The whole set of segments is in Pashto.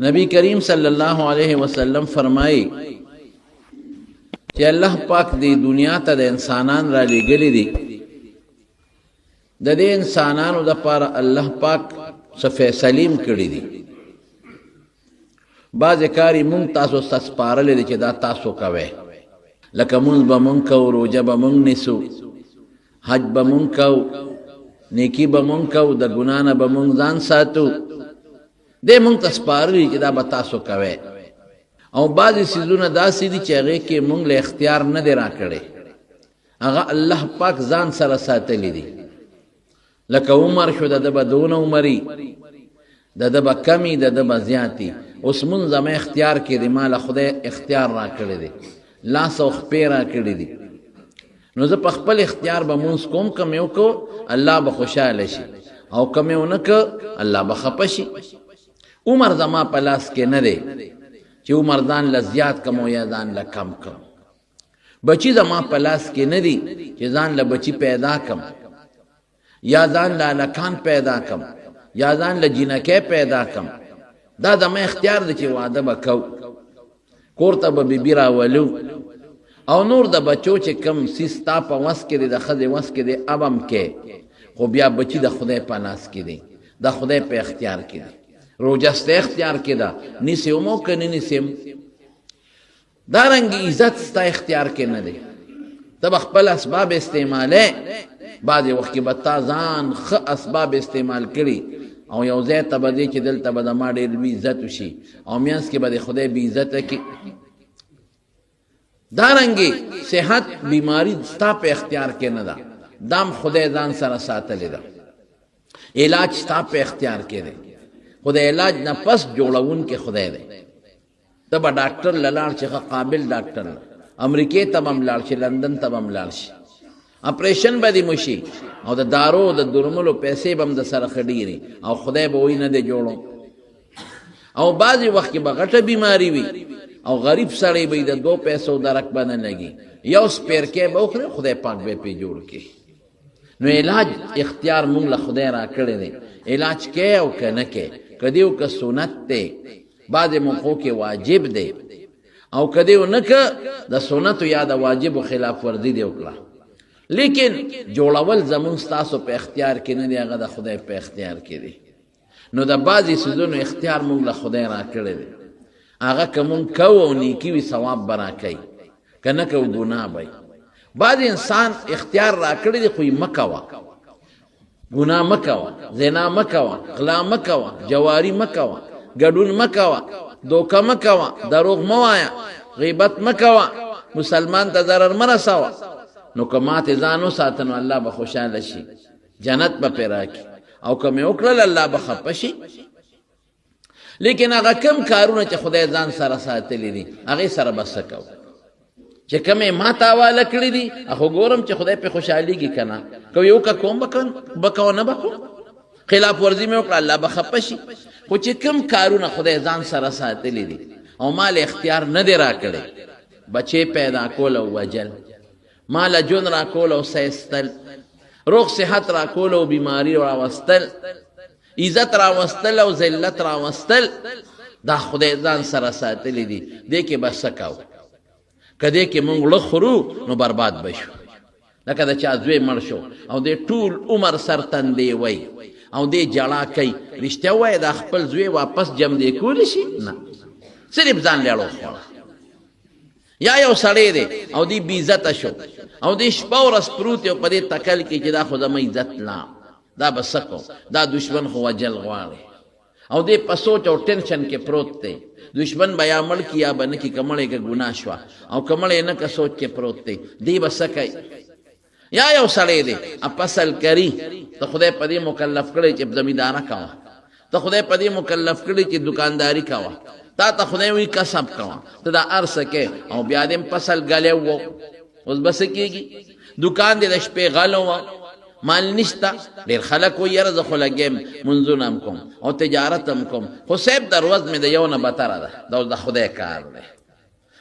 نبی کریم صلی اللہ علیہ وسلم فرمائی چې الله پاک دی دنیا ته د انسانان را لېږلي دي د دې انسانانو دپاره الله پاک څه فیصلې کړي دي بعضې کار یې مونږ تاسو ته سپارلی دی چې دا تاسو کوئ لکه مونځ به مونږ کوو روژه به مونږ نیسو حج به مونږ کوو نیکي به مونږ کوو د ګناه نه به مونږ ځان ساتو دې مونږ ته سپارلی چې دا به تاسو کوئ او بعضې څیزونه داسې دي چې هغې کې مونږ له اختیار نه دی راکړی هغه الله پاک ځان سره ساتلی دي لکه عمر شو د ده به دونه عمري د ده به کمي د ده به زیاتي اوس مونځ زما اختیار کې دی ما له خدای اختیار راکړی دی لاس او خپې راکړي دي نو زه په خپل اختیار به مونځ کوم کم یې وکړو الله به خوشحاله شي او کم یې ونه کړ الله به خفه شي عمر زما په لاس کې نه دی چې عمر ځان له زیات کم او یا ځان له کم کم بچي زما په لاس کې نه دي چې ځان له بچي پیدا کم یا ځان له هلکان پیدا کم یا ځان له جینکۍ پیدا کم دا زما اختیار دی چې واده به کوو کور ته به بیبي راولو او نور د بچو چې کم څیز ستا په وس کې دی د ښځې وس کې دی اب هم کې خو بیا بچي د خدای په لاس کې دی د خدای په اختیار کې دی روژه ستا اختیار کې ده نیسې هم او که نه نیسې هم دارنګې عزت ستا اختیار کې نه دی ته به خپل اسباب استعمالې بعضې وخت کې به تا ځان ښه اسباب استعمال کړي او یو ځای ته به دی چې دلته به د ما ډېر بې عزت وشي او منځ کې به د خدای بې عزته کړي دارنګې صحت بیماری ستا په اختیار کې نه ده دام خدای ځان سره ساتلی ده علاج ستا په اختیار کې دی خو د علاج نه پس جوړونکی خدای دی ته به ډاکټر له لاړ شي ښه قابل ډاکټر امریکې ته به هم لاړ شي لندن ته به هم لاړ شي اپریشن به دې مشي او د دارو د درملو پیسې به هم د سره ښه ډېرې او خدای به وایي نه دی جوړو او بعضې وخت کې به غټه بیماري وي او غریب سړی به د 2 پیسو درک به نه لګي یو سپیرکی به وخوري خدای پاک به پې جوړ کړي نو علاج اختیار مونږ له خدای راکړی دی علاج کې او که نه کې که دی او که سنت دی بعضې موقعو کې واجب دی او که دی او نه که د سنتو یا د واجبو خلاف ورزي دی وکړه لیکن جوړول زمونږ ستاسو په اختیار کې نه دی هغه د خدای په اختیار کې دی نو د بعضې څیزونو اختیار مونږ له خدای راکړی دی هغه که مونږ کوو او نیکي وي ثواب به راکوي که نه کوو ګناه به بعض انسان اختیار راکړی دی خو یې مه کوه ګناه مه کوه زنا مه کوه غلا مه کوه جواري مه کوه ګډون مه کوه دوکه مه کوه دروغ مه وایه غیبت مه کوه مسلمان ته ضرر مه رسوه نو که ماتې ځان وساته نو الله به خوشحاله شي جنت به پرې راکړي او که مې وکړل الله به خفه شي لیکن هغه کم کارونه چې خدای ځان سره ساتلی دي هغې سره به څه کوو چې کومې ما ته حواله کړي دي خو ګورم چې خدای پې خوشحالېږي که نه که یو که کوم به کوه نه به کوم خلاف ورزي مې وکړه الله به خفه شي خو چې کوم کارونه خدای ځان سره ساتلی دي او ما له اختیار نه دی راکړی بچې پیدا کول او وجل ما له ژوند راکول او سایستل روغ صحت راکول او بیماري راوستل عزت راوستل او ذلت راوستل دا خدای ځان سره ساتلی دي دې کې به څه کوو که دې کې مونږ له خورو نو برباد به شو لکه د چا زوی مړ شو او دې ټول عمر سرتندې وی او دې جړا کوي رښتیا ووایه دا خپل زوی واپس جم دې کولی شي نه صرف ځان لیړو خوړه یا یو سړی دی او دې بې عزته شو او دې شپه ورځ پروت یو په دې تکل کې چې دا خو زما عزت لا دا به څه کوم دا دشمن خو وجل غواړي او دې په سوچ او ټینشن کې پروت دی دشمن به یا مړ کي یا به نه کي که مړی که ګناه شوه او که مړی نه که سوچ کې پروت دی دی به څه کوي یا یو سړی دی فصل کري ته خدای په دې مکلف کړی چې زمینداره کوه ته خدای په دې مکلف کړی چې دکانداري کوه تا ته خدای وی کسب کوه ته دا هر څه کې او بیا دې فصل ګلی و اوس به څه کېږي دکان دې د شپې غلو مال نشته ډېر خلک وایي یاره زه خو لګیم منځونه هم کوم او تجارت هم کوم خو صاحب د ورځ مې د یو نه بتره ده دا اوس د خدای کار دی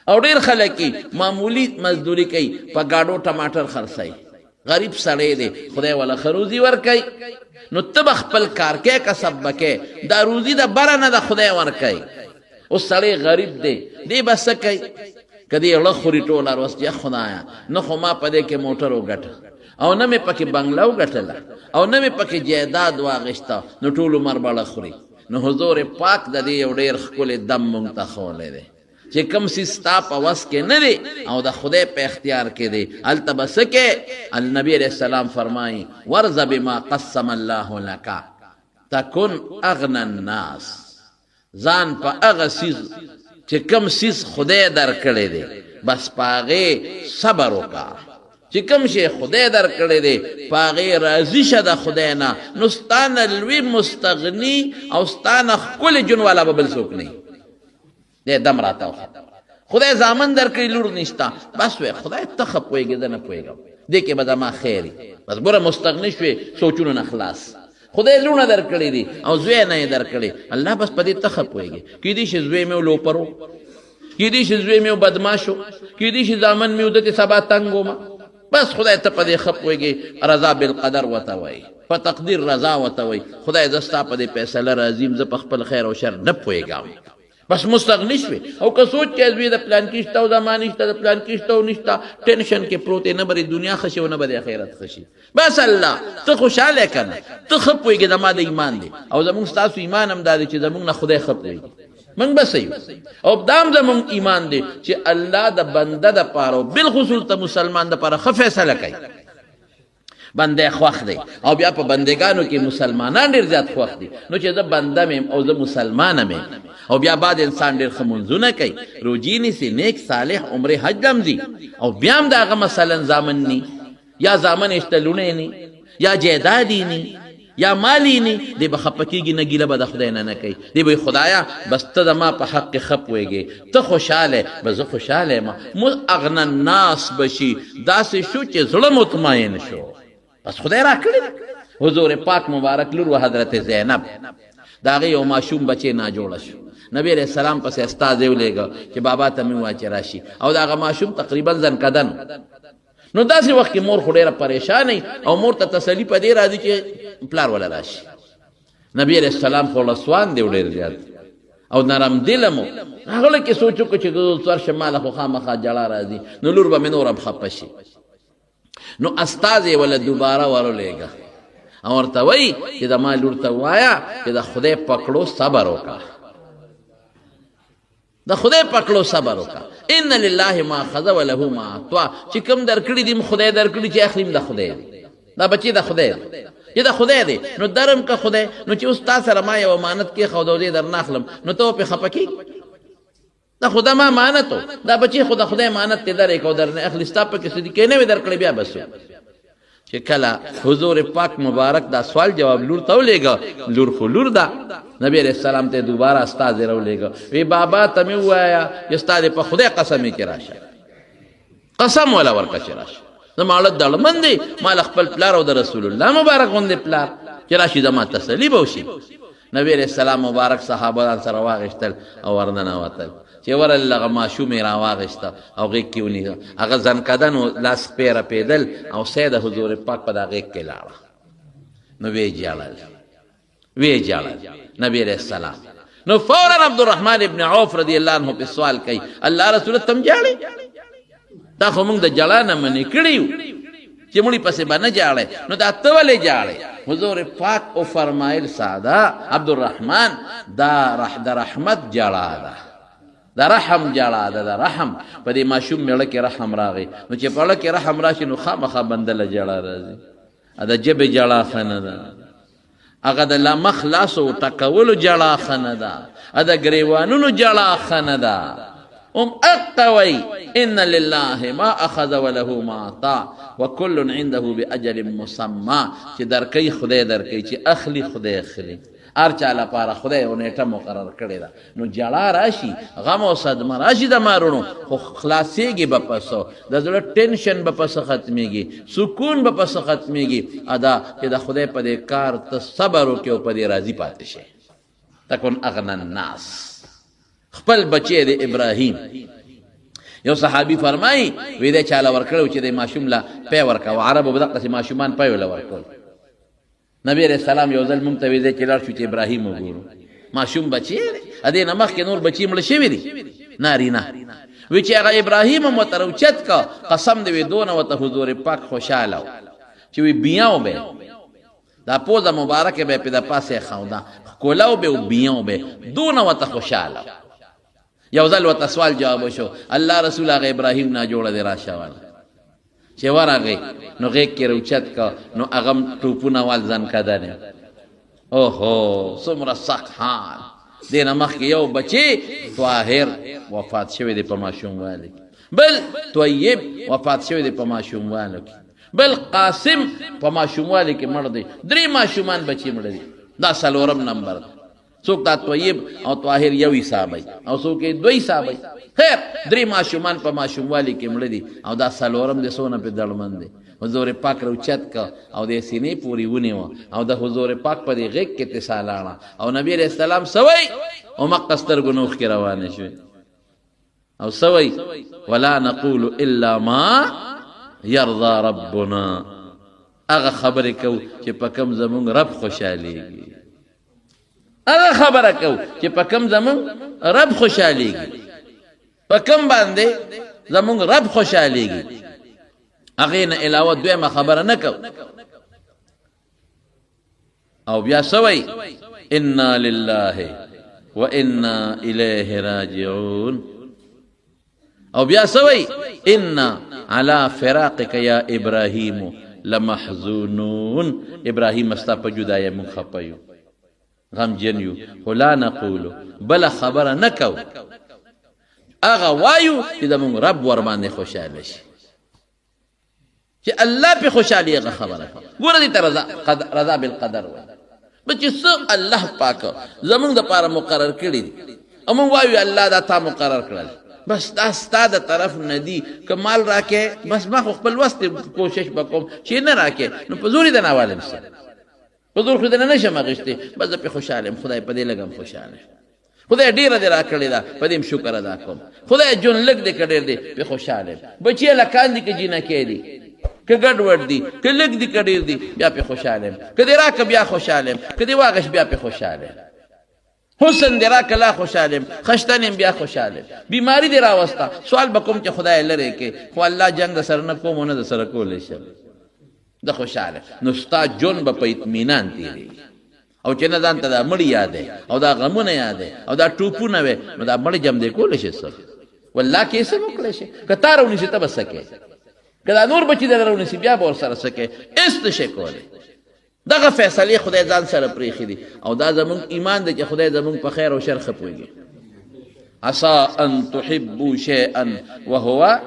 او ډېر خلک یې معمولي مزدوري کوي په ګاډو ټماټر خرڅوي غریب سړی دی خدای والا ښه روزي ورکوي نو ته به خپل کار کې کسب به کې دا روزي د بره نه د خدای ورکوي اوس سړی غریب دی دی به څه کوي که دی اړه خوري ټوله ورځ یا خدایه نه خو ما په دې کې موټر وګټه او نه مې پکې بنګله وګټله او نه مې پکې جایداد واغېسته نو ټول عمر به اړه خوري. نو حضور پاک د دې یو ډېر ښکلی دم مونږ ته ښولی دی چې کوم څیز ستا په وس کې نه دی او د خدای په اختیار کې دی هلته به څه کې. النبي علیه السلام فرمایي ورض بما قسم الله لک تکن اغنى الناس، ځان په هغه څیز چې کوم څیز خدای درکړی دی بس په هغې صبر وکړه. چې کوم شی خدای درکړی دی په هغې راضي شه د خدای نه نو ستا نه لوی مستغني او ستا نه ښکلې جون والا به بل څوک نه دی. دم راته وخوت خدای زامن درکړي لور نشته بس وی خدای ته ښه پوهېږې زه نه پوهېږم دې کې به زما خیر وي بس ګوره مستغني شوې سوچونو نه خلاص. خدای لونه درکړي دي او زوی نه یې درکړي الله بس په دې ته ښه پوهېږي. کیدای شي زوی مې لوپر و، کیدای شي زوی مې بدماش و، کیدای شي زامن مې ودته سبا تنګ ومه بس خدای ته په دې ښه پوهېږي. رضا بالقدر ورته وایي په تقدیر رضا ورته وایي خدای زه ستا په دې فیصله راضي یم زه په خپل خیر او شر نه پوهېږم بس مستغني شوې. او که سوچ کې زوی د پلان کې شته او زما نشته د پلان کې شته او نشته ټینشن کې پروت نه به دنیا ښه شي او نه به د آخرت ښه شي. بس الله ته خوشحاله که نه ته ښه پوهېږې زما د ایمان دی او زمونږ ستاسو ایمان هم دا دی چې زمونږ نه خدای ښه پوهېږي من بس یو او دا هم زمونږ ایمان دی چې الله د بنده دپاره او بالخصوص د مسلمان دپاره ښه فیصله کوي. بنده خوښ دی او بیا په بندګانو کې مسلمانان ډېر زیات خوښ دي نو چې زه بنده میم او زه مسلمانه میم او بیا بعد انسان ډېر ښه منځونه کوي روجي نیسي نیک صالح عمرې حج هم ځي او بیا هم د هغه مثلا زامن ني یا زامن یې شته لوڼې ني یا جایدادي ني یا مالی نی دی به خپه کېږي نه ګیله به د خدای نه کوي دی به خدایا بس ته زما په حق کې ښه پوهېږې ته خوشحاله به زه خوشحاله یم اغنى الناس بشي داسې شو چې زړه مطمئن شو بس خدای را کړی. حضور پاک مبارک لور و حضرت زینب د هغې یو ماشوم بچی ناجوړه شو. نبی علیه السلام پسې استازی ولېږه چې بابا ته مې ووایه چې راشي او د هغه ماشوم تقریبا زنکدن نو داسې وخت کې مور خو ډېره پریشانه او مور ته تسلي په دې راځي چې پلار ولا راشي. نبی علیه السلام خو لسوان دی ډېر زیات او نرم دله مو هغه کې سوچ وکړو چې ورشه ماله خو خامخا جړه راځي نو لور به مې نور هم خفه شي. نو استازی ولا دوباره ورولېږه او ورته وایي چې زما لور ته ووایه چې د خدای پکړو صبر وکړه د خدای پکړو صبر وکړه. ان لله ما اخذ وله ما اعطى چې کوم درکړي دي خدای درکړي چې اخریم د خدای دی دا بچی د خدای دی چې د خدای دی نو درم که خدای نو چې اوس تا سره ما یو امانت کېښود او دی در نه اخلم نو ته پې خفه کېږي دا خدا ما امانت و دا بچی خو د خدای امانت تی در او در نه اخلي ستا پکې صدقې نه وي درکړی بیا بس چې کله حضور پاک مبارک دا سوال جواب لور ته ولېږه لور خو لور ده نبی علیه السلام ته دوباره استازی راولېږه وی بابا ته مې ووایه چې ستا دې په خدای قسم یې کې راشه قسم ولا ورکړه چې راشه زما اړه دړمن دی ما له خپل پلار او د رسول الله مبارک غوندې پلار چې راشي زما تسلي به وشي. نبی علیه السلام مبارک صحابه سره واغېستل او ورننوتل چې ورل هغه ماشوم یې راواغېسته او غېږ کې ونیسه هغه زنکدن و لاس پیره پیدل او سید حضور پاک په دا غېږ کې لاړه نو ویې جاړل نبی علیه السلام نو فورا عبدالرحمن ابن عوف رضی الله عنه په سوال کوي الله رسول تم جاړې دا خو موږ د جړا نه منې کړي یو چې مړي پسې به نه جاړې نو دا ته ولې جاړې حضور پاک او فرمایل ساده عبدالرحمن دا د رحمت جړا ده د رحم جړا ده د رحم په دې ماشوم میړه کې رحم راغی نو چې په اړه کې رحم راشي نو خامخا بنده له جړا راځي د ژبې جړا ښه نه ده هغه د لمه خلاصو ټکولو جړا ښه نه ده د ګریوانونو جړا ښه نه ده اقوی ان لله ما اخذ وله ما اعطى وكل عنده باجل مسمى چې درکې خدای درکې چې اخلي خدای اخلي هر چا لپاره خدای یو نیټه مقرر کړې ده نو جړا راشي غم او صدمه راشي د مارونو خو خلاصېږي به پسو د زړه ټینشن به پسه ختمېږي سکون به پسه ختمېږي ادا چې د خدای په دې کار ته صبر وکړې او په دې راضي پاتې شي. تکن اغنى الناس خپل بچی د ابراهیم یو صحابي فرمایي وی دی چاله ورکړو چې د ماشوم له پی ورکوه عربو به دقسې ماشومان پی وله ورکول نبی علیه السلام یو ځل موږ ته وی دی چې لاړ شو چې ابراهیم وګورو ماشوم بچی ادې نه مخکې نور بچي مړه شوي دي نارینه وی چې هغه ابراهیم هم ورته راوچت کا قسم دې وی دونه ورته حضور پاک خوشحاله و چې وی بیاو به دا پوزه مبارکه به په د پاسه خاودا کولاو به او بیاو به دونه ورته خوشحاله یو ځل ورته سوال جواب شو الله رسول هغه ابراهیم نه جوړه دی راشه چې ورغی نو غیږ کې راوچت کا نو هغه ټوپونه وال ځان کدنې اوهو څومره سخت حال دې نه مخکې یو بچی طاهر وفات شوی دی په ماشوموالي بل طیب وفات شوی دی په ماشوموالي کې بل قاسم په ماشوموالي کې مړ دی 3 ماشومان بچي مړ دي دا څلورم نمبر څوک دا طیب او طاهر یو حسابي او څوک 2 حسابي خیر 3 ماشومان په ماشوموالي کې مړ دي او دا څلورم د سونه په دړمن دی حضور پاک راوچت کا او د سینې پوری ونیو او د حضور پاک په دې غیږ کې اتصالاړه او نبی علیہ السلام سوي او مقصر گنوخ کې روانه شو او سوي ولا نقول الا ما يرضى ربنا هغه خبره کو چې په کم زمون رب خوشاليږي هغه خبره کو چې په کم زمون رب خوشاليږي په کم باندې زمون رب خوشاليږي هغه نه علاوه دویمه خبره نه کو او بیا سوي انا لله وانا الیه راجعون او بیا سوي انا على فراقك يا ابراهيم لمحزونون ابراهيم استا په جدای من خپيو غم جنيو ولا نقول بل خبر نکو اغه وایو چې د مون رب ور باندې خوشاله شي چې الله په خوشالي هغه خبره ګوره دې ته رضا بالقدر وای بچ څو الله پاک زمونږ د پاره مقرر کړی دي او مونږ وایو الله دا تا مقرر کړل بس دا ستاسو طرف ندی کمال راکې بس ما خپل وست کوشش وکوم چې نه راکې نو په زوري د ناوالم سره په زور خو دې نه نشم غشتي بس په خوشاله خدای په دې لګم خوشاله خدای ډیر دې راکړی دا په دې شکر ادا کوم خدای جون لګ دې کړی دې په خوشاله بچي لکان دي کې جنہ کې دي که ګډ وډ دي که لګ دي کډیر دي بیا په خوشاله کدی راک بیا خوشاله کدی واغش بیا په خوشاله حسن دی را کلا خوشحالم خشتنیم بیا خوشحالم بیماری دی را وستا سوال بکم چې خدای لره کې خو الله جنگ د سر نه کوم نه د سر کولې شم د خوشاله نو ستا جون به په اطمینان تیری او چې نه ځان ته دا مړی یادې او دا غمونه یادې او دا ټوپونه وې نو دا مړی جم دې کولې شي سر والله کې څه وکړې شي کتارونی شي تب سکے کدا نور بچی درونه سی بیا بور سره سکے است شي کولې دغه فیصله خدای ځان سره پریخي دي او دا زمون ایمان دی چې خدای زمون په خیر او شر خپويږي عسى ان تحبوا شيئا وهو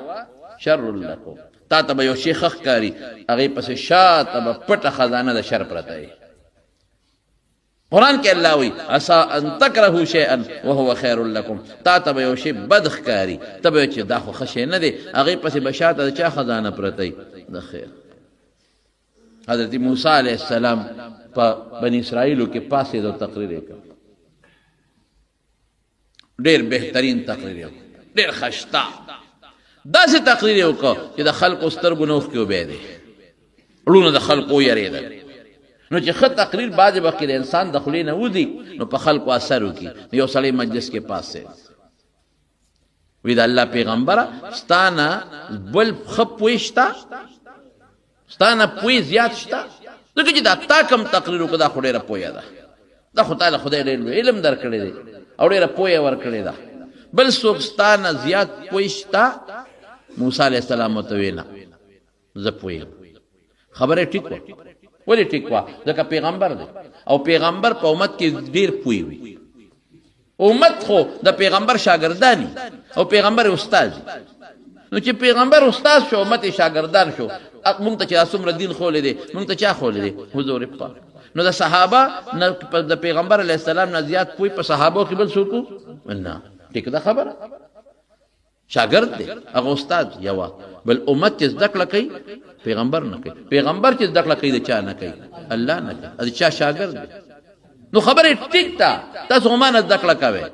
شر لكم تا ته یو شي خخ کاری هغه پس شاته پټه خزانه د شر پرته ای قران کې الله وی عسى ان تكرهوا شيئا وهو خير لكم تا ته یو شي بدخ کاری تبه چې دا خو خشه نه دی هغه پس بشاته د چا خزانه پرته ای د خیر حضرت موسی علیہ السلام په بنی اسرائیلو کې پاسې دو تقریر وکړ ډېر بهترین تقریر وکړ ډېر خشتا داسې تقریر وکړ چې د خلکو سترګو نوخ کې وبې دي ړونه د خلکو یریدل نو چې ښه تقریر بعضې وخت کې د انسان د خولې نه وځي نو په خلکو اثر وکړي یو سړی مجلس کې پاسې وی د الله پیغمبره ستانه بل ښه پوه شته ستانه پوی زیات شته ځکه چې دا تا کم تقریر وکړه دا خو ډېره پویه ده دا خو تعالی خدای ډېر علم درکړی دی او ډېره پویه ورکړې ده بل څوک ستانه زیات پوی شته موسی علیه السلام ورته ویې نه زه پوهېږم خبره ټیک وه ولې ټیک وه ځکه پیغمبر دی او پیغمبر په امت کې ډېر پوی وي امت خو د پیغمبر شاګردانی او پیغمبر استاد نو چې پیغمبر استاد شو امت شاګردان شو مونږ ته چې څومره دین خولې دی مونږ ته چا خولې دی حضور پاک نو د صحابه د پیغمبر علیه السلام نه زیات پوی په صحابو کې بل څوک نه ټیک ده خبره شاګرد دی هغه استاد یو بل امت چې زده کړه کوي پیغمبر نه کوي پیغمبر چې زده کړه کوي د چا نه کوي الله نه کوي د چا شاګرد دی نو خبره ټیک ده تاسو هم نه زده کړه کوئ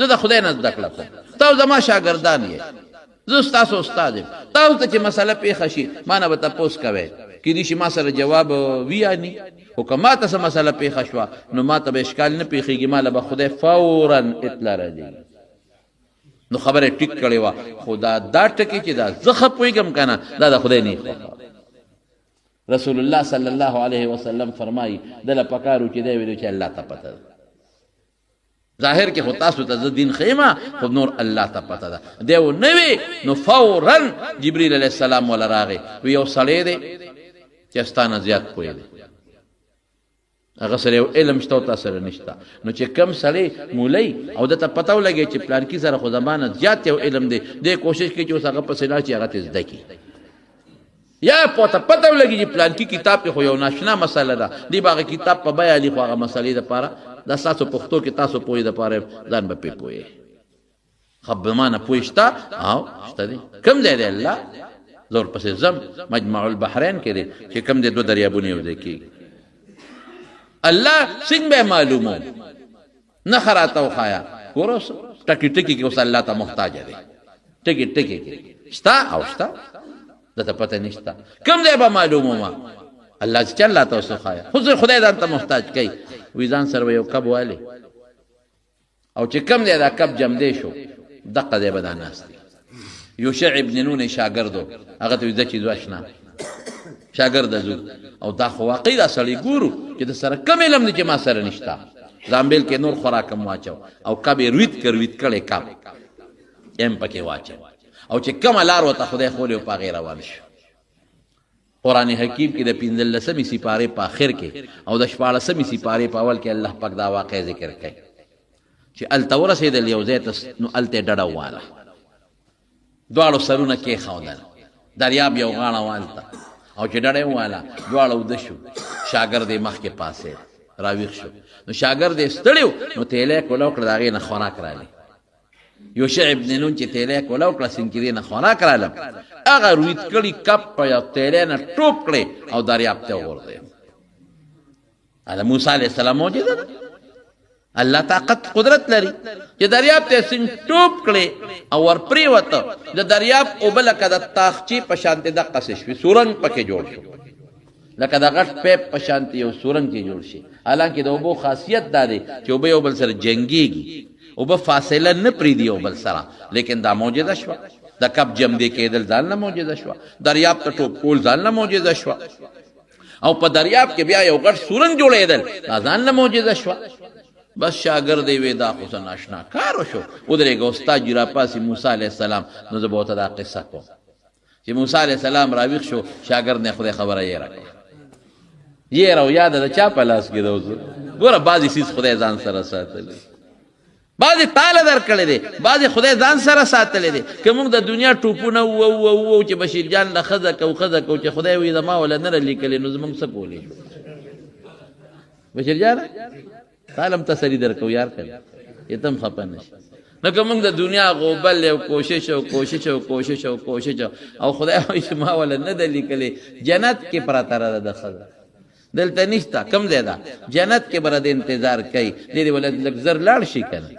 زه د خدای نه زده کړه کوم تاسو زما شاګردان یې زه ستاسو استاد یم تاسو ته چې مسله پیښه شي ما نه به تپوس کوئ کېدای شي ما سره جواب ویاني خو که ما ته څه مسله پیښه شوه نو ما ته به اشکال نه پیښېږي ما له به خدای فورا اطلاع راځي نو خبره ټیک کړې وه خو دا ټکي چې دا زه ښه پوهېږم که نه دا د خدای نه خوښه رسول الله صلی الله علیه وسلم فرمایي دله پکار و چې دی ویلو چې الله ته پته ده ظاهر کې خو تاسو ته زه دین ښیمه خو نور الله ته پته ده دی و نه وي نو فورا جبریل علیه السلام وله راغی وی یو سړی دی چې ستا نه زیات پوهې دی هغه سره یو علم شته او تا سره نشته نو چې کم سړی مولی او دته پته ولګي چې پلانکي سره خو زمانه زیات یو علم دی دی کوشش کوي چې اوس هغه پسې لاړ چې هغه ته زده کړي یا پته ولګي چې پلانکي کتاب کې خو یو ناشنا مسله ده دی به هغه کتاب په بیه علي خو هغه مسلې دپاره دا ستاسو پښتو کې تاسو پوهې دپاره ځان به پرې پوهې خو بمانه پوه شته او شته دی کوم ځای دی الله زور پسې ځم مجمع البحرین کې دی چې کوم دی 2 دریابونه یو ځای کېږي الله څنګه به معلومو نه خراته وخایا ګوره اوس ټکي کې اوس الله ته محتاج دی ټکي کې شته او شته دته پته نشته کوم ځای به معلومو ما الله چې الله ته اوس وخایا خو خدای ځان ته محتاج کوي وی ځان سره یو کب والی او چې کوم دی دا کب جمدې شو دقه دی به دا ناست دی یوشع ابن نون شاګردو هغه ته ویده چې زو اشنا شاګرد زو او دا خو واقعي دا سړی ګورو چې د سره کم علم دی چې ما سره نشته زامبیل کې نور خوراکم واچو او کب یې رویت کړی کب یم پکې واچو او چې کومه لار ورته خدای ښولې و په هغې روان شو قرآن حکیم کې د 15مې سپارې په آخر کې او د 14مې سپارې په اول کې الله پاک دا واقع ذکر کوي چې هلته ورسېدل یو ځای ته نو هلته یې ډډه واله دواړو سرونه کېښودل دریاب یو غاړه والته او چې ډډه یې وواله دواړه اوده شو شاګرد یې مخکې پاسې راویښ شو نو شاګرد یې ستړی و نو تیلی یې کوله وکړه د هغې نه خوراک رالی یوشع ابن نون چې تیلی یې کوله وکړه سینکرې نه خوراک رالم هغه رویت کړي کپ په یو تیلی نه ټوپ کړی او دریاب ته وغورځوی هله موسی علیه السلام معجزه ده الله طاقت قدرت لري چې دریاب ته سین ټوپ کړي او ور پرېوته د دریاب اوبه لکه د تاخچې په شانتې دقسې شوې سورنګ پکې جوړ شو لکه د غټ پیپ په شانتې یو سورنګ چې جوړ شي حالانکې د اوبو خاصیت دا دی چې اوبه یو بل سره جنګېږي اوبه فاصله نه پرېږدي یو بل سره لیکن دا معجزه شوه د کب جمدې کېدل ځان نه معجزه شوه دریاب ته ټوپ کول ځان نه معجزه شوه او په دریاب کې بیا یو غټ سورنګ جوړېدل دا ځان نه معجزه شوه بس شاګرد یې وی دا خو څه ناشنا کار وشو ودرېږه استاد جي راپاسې موسی علیه السلام نو زه به ورته دا قصه کوم چې موسی علیه السلام راویښ شو شاګرد نه خدای خبره یې راکړه یې او یاده د چا په لاس کې ده اوس ګوره بعضې څیز خدای ځان سره ساتلی بعضې تاله در کړی دی بعضې خدای ځان سره ساتلی دی که موږ د دنیا ټوپونه ووو چې بشیر جان له ښځه کو چې خدای وي زما وله نه رالیکلې نو زموږ څه کولی شو بشیر جانه تعلم تسلی در کو یار کړ یتم خپه نشي نو که موږ د دنیا غوبل یو کوشش او خدای وایي چې ما وله نه ده لیکلې جنت کې پرته ده د ښځه دلته نشته کم ځای ده جنت کې به د انتظار کوي دې وله لږ زر لاړ شي که نه